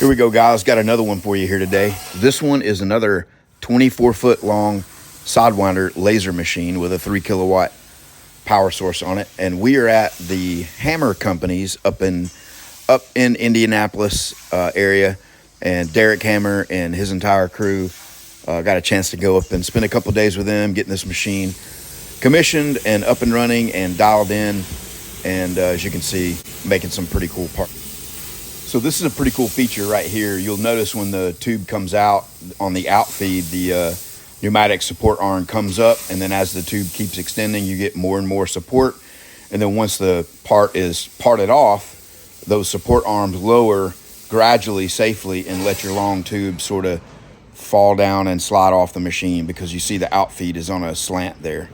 Here we go, guys. Got another one for you here today. This one is another 24-foot long Sidewinder laser machine with a 3 kilowatt power source on it. And we are at the Hammer Companies up in Indianapolis area. And Derek Hammer and his entire crew got a chance to go up and spend a couple days with them, getting this machine commissioned and up and running and dialed in. And as you can see, making some pretty cool parts. So this is a pretty cool feature right here. You'll notice when the tube comes out on the outfeed, the pneumatic support arm comes up, and then as the tube keeps extending, you get more and more support. And then once the part is parted off, those support arms lower gradually, safely, and let your long tube sort of fall down and slide off the machine, because you see the outfeed is on a slant there.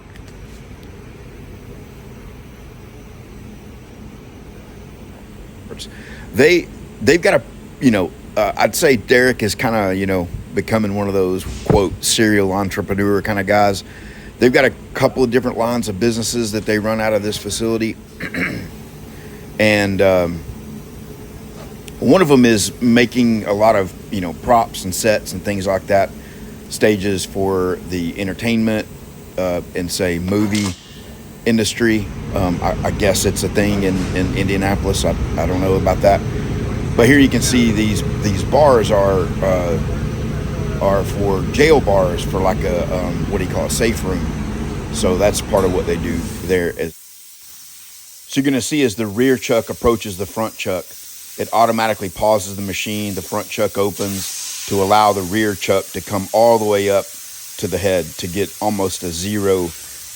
They've got a, I'd say Derek is kind of, becoming one of those, quote, serial entrepreneur kind of guys. They've got a couple of different lines of businesses that they run out of this facility. And one of them is making a lot of, props and sets and things like that, stages for the entertainment and, say, movie industry. I guess it's a thing in Indianapolis. I don't know about that. But here you can see these bars are for jail bars, for like a what do you call it, safe room. So that's part of what they do there. So you're going to see as the rear chuck approaches the front chuck, it automatically pauses the machine. The front chuck opens to allow the rear chuck to come all the way up to the head to get almost a zero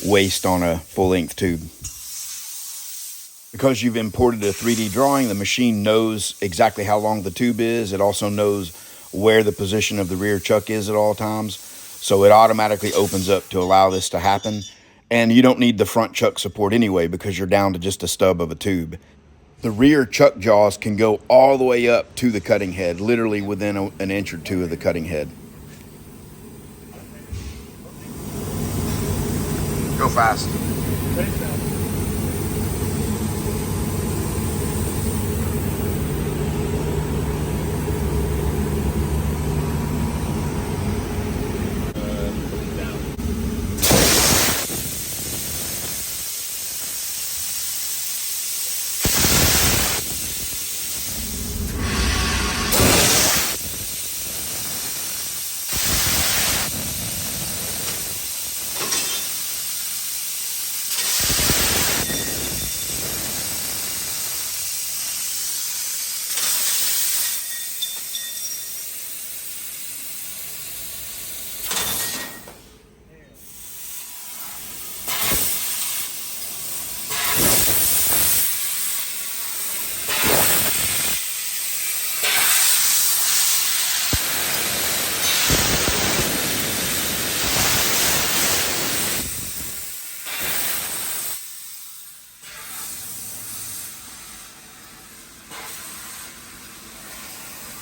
waste on a full-length tube. Because you've imported a 3D drawing, the machine knows exactly how long the tube is. It also knows where the position of the rear chuck is at all times. So it automatically opens up to allow this to happen. And you don't need the front chuck support anyway, because you're down to just a stub of a tube. The rear chuck jaws can go all the way up to the cutting head, literally within an inch or two of the cutting head. Go fast.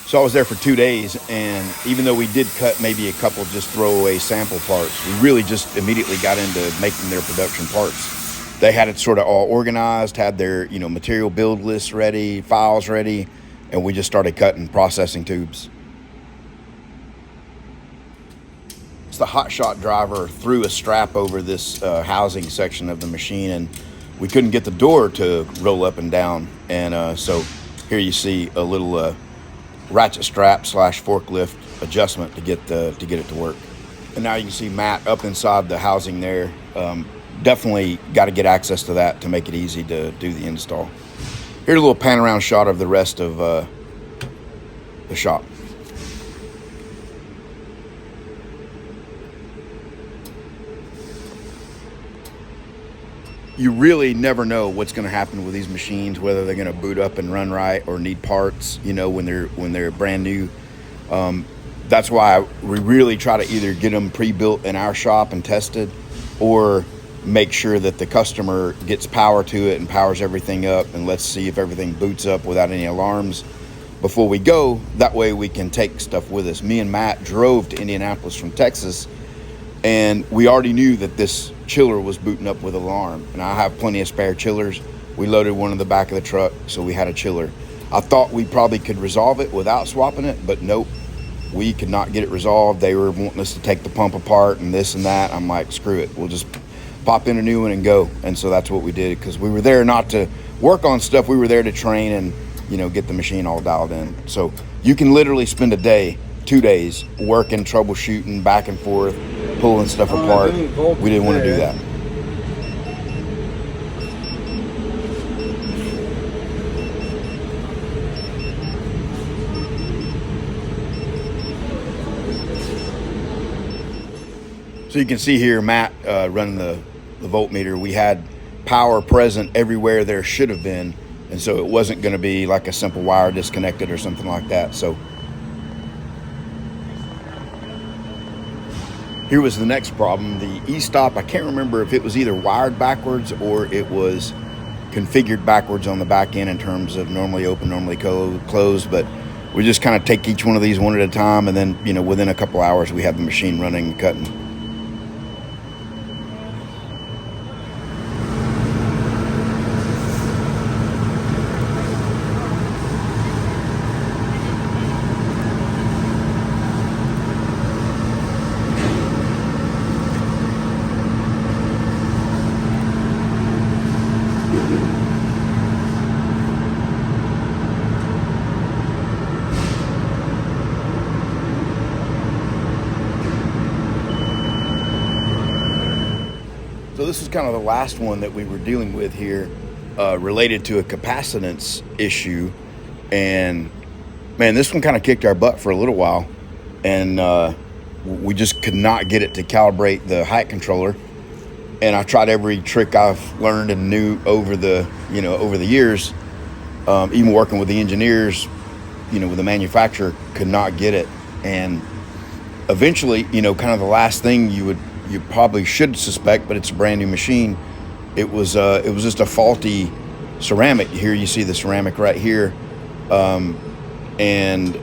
So I was there for 2 days, and even though we did cut maybe a couple just throwaway sample parts, we really just immediately got into making their production parts. They had it sort of all organized, had their material build lists ready, files ready, and we just started cutting, processing tubes. The hot shot driver threw a strap over this housing section of the machine, and we couldn't get the door to roll up and down. And so here you see a little ratchet strap / forklift adjustment to get it to work. And now you can see Matt up inside the housing there. Definitely got to get access to that to make it easy to do the install. Here's a little pan around shot of the rest of the shop. You really never know what's going to happen with these machines, whether they're going to boot up and run right or need parts, when they're brand new. That's why we really try to either get them pre-built in our shop and tested, or make sure that the customer gets power to it and powers everything up, and let's see if everything boots up without any alarms before we go. That way we can take stuff with us. Me and Matt drove to Indianapolis from Texas, and we already knew that this chiller was booting up with alarm, and I have plenty of spare chillers. We loaded one in the back of the truck, so we had a chiller. I thought we probably could resolve it without swapping it, but nope, we could not get it resolved. They were wanting us to take the pump apart and this and that. I'm like, screw it, we'll just pop in a new one and go. And so that's what we did, because we were there not to work on stuff, we were there to train and, you know, get the machine all dialed in. So you can literally spend a day, 2 days working, troubleshooting back and forth, pulling stuff apart. We didn't want to do that. So you can see here, Matt running the voltmeter. We had power present everywhere there should have been, and so it wasn't going to be like a simple wire disconnected or something like that. So here was the next problem. The e-stop, I can't remember if it was either wired backwards or it was configured backwards on the back end in terms of normally open, normally closed, but we just kind of take each one of these one at a time, and then, you know, within a couple hours we have the machine running and cutting. So this is kind of the last one that we were dealing with here, related to a capacitance issue. And man, this one kind of kicked our butt for a little while, and we just could not get it to calibrate the height controller. And I tried every trick I've learned and knew over the years, even working with the engineers, you know, with the manufacturer, could not get it. And eventually, you know, kind of the last thing you probably should suspect, but it's a brand new machine. It was just a faulty ceramic. Here you see the ceramic right here. And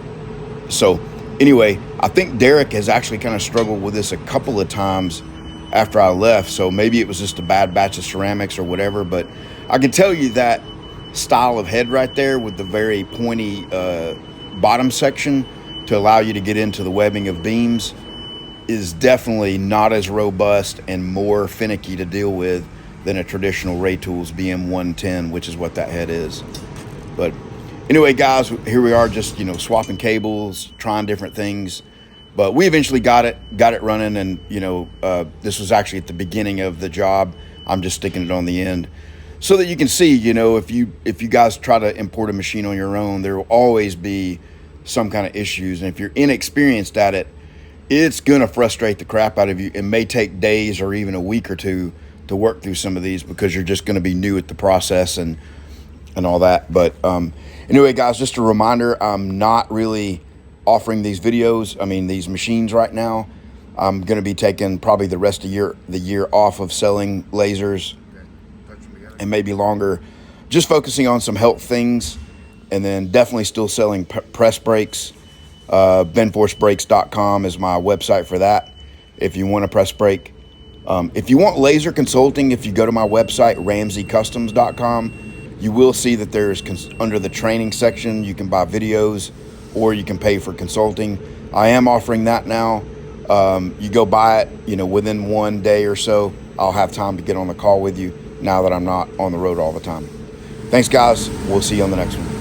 so anyway, I think Derek has actually kind of struggled with this a couple of times after I left. So maybe it was just a bad batch of ceramics or whatever, but I can tell you that style of head right there with the very pointy bottom section to allow you to get into the webbing of beams is definitely not as robust and more finicky to deal with than a traditional Ray Tools BM110, which is what that head is. But anyway, guys, here we are, just, you know, swapping cables, trying different things. But we eventually got it running, and, you know, this was actually at the beginning of the job. I'm just sticking it on the end so that you can see, you know, if you guys try to import a machine on your own, there will always be some kind of issues. And if you're inexperienced at it, it's gonna frustrate the crap out of you. It may take days or even a week or two to work through some of these because you're just gonna be new at the process and all that. But anyway, guys, just a reminder, I'm not really offering these these machines right now. I'm gonna be taking probably the rest of the year off of selling lasers, and maybe longer, just focusing on some health things, and then definitely still selling press brakes. BenForceBrakes.com is my website for that if you want a press brake. If you want laser consulting, if you go to my website, RamseyCustoms.com, you will see that there's under the training section, you can buy videos or you can pay for consulting. I am offering that now. You go buy it, you know, within 1 day or so, I'll have time to get on the call with you now that I'm not on the road all the time. Thanks, guys. We'll see you on the next one.